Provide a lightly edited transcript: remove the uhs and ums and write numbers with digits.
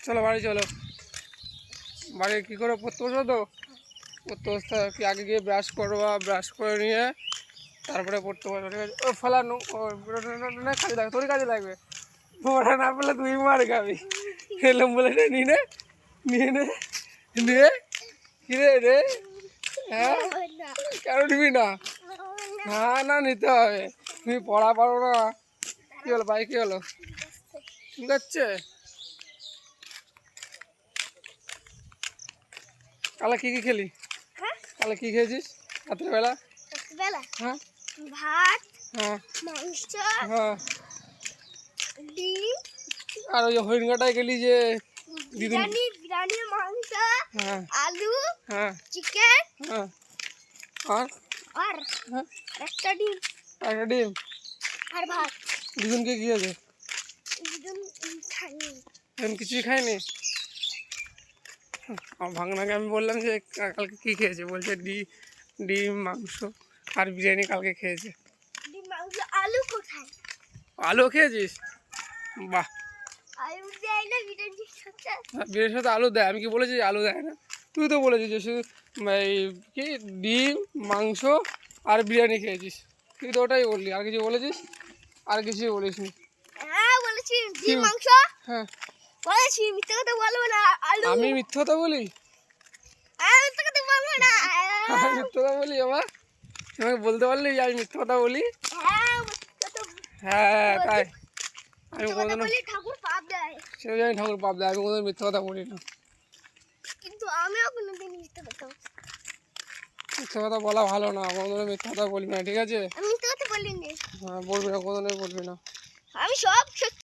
চলো বাড়ি চলো। বাড়ি কী করে পড়তে বসো তো? পড়তে বসতে কি আগে গিয়ে ব্রাশ করবা, ব্রাশ করে নিয়ে তারপরে পড়তে বসো, ঠিক আছে? ও ফেলানো কাজে লাগবে, তোরই কাজে লাগবে। ওরা না পেলে তুই মার খাবি। এলাম বলে নিয়ে নে, নিয়ে নে, নিয়ে কিরে রে, হ্যাঁ কেন নিবি না? হ্যাঁ না নিতে হবে, তুমি পড়া পারো না। কী হলো ভাই, কী হলো? ঠিক আছে। কালে কি খেলি? কালে কি খেয়েছিস রাত্রেবেলা? হ্যাঁ ভাত, হ্যাঁ মাংস, হ্যাঁ। ডিম, আর ওই হরিণঘাটায় গেলি যে দিদুন, বিরিয়ানি, মাংস, হ্যাঁ আলু, হ্যাঁ চিকেন হ্যাঁ। আর আর হ্যাঁ একটা ডিম একটা ডিম। আর ভাত। দিদুনকে কি আছে? একদম খাইনি। দিদুন কিছুই খায়নি। আমার ভাগনাকে আমি বললাম যে কালকে কী খেয়েছে, বলছে ডিম মাংস আর বিরিয়ানি কালকে খেয়েছে। ডিম, মাংস, আলু কোথায়? আলু খেয়েছিস? বাহ। আলু দেয় না বিরিয়ানির সাথে? বিরিয়ানির সাথে আলু দেয়? আমি কি বলেছি আলু দেয় না? তুই তো বলেছিস যে শুধু এই কি ডিম মাংস আর বিরিয়ানি খেয়েছিস। তুই তো ওটাই বললি, আর কিছু বলেছিস? আর কিছুই বলিস নি। হ্যাঁ বলেছি, ডিম মাংস হ্যাঁ বলেছি, মিথ্যে কথা বলবো না। আলু, আমি মিথ্যে কথা বলি? মিথ্যে কথা বলবো না। আমি মিথ্যে কথা বলি? আমার আমাকে বলতে পারলি যে আমি মিথ্যে কথা বলি? হ্যাঁ মিথ্যে কথা হ্যাঁ তাই আমি কোনোদিনও, বলি ঠাকুর পাপ দেয়। সে জানি ঠাকুর পাপ দেয়, আমি কোনোদিন মিথ্যে কথা বলি না। কিন্তু আমিও কোনোদিন মিথ্যে কথা, মিথ্যে কথা বলা ভালো না, কোনোদিনও মিথ্যে কথা বলবি না, ঠিক আছে? আমি মিথ্যে কথা বলিনি। হ্যাঁ বলবি না, কোনোদিনই বলবি না। আমি সব সত্যি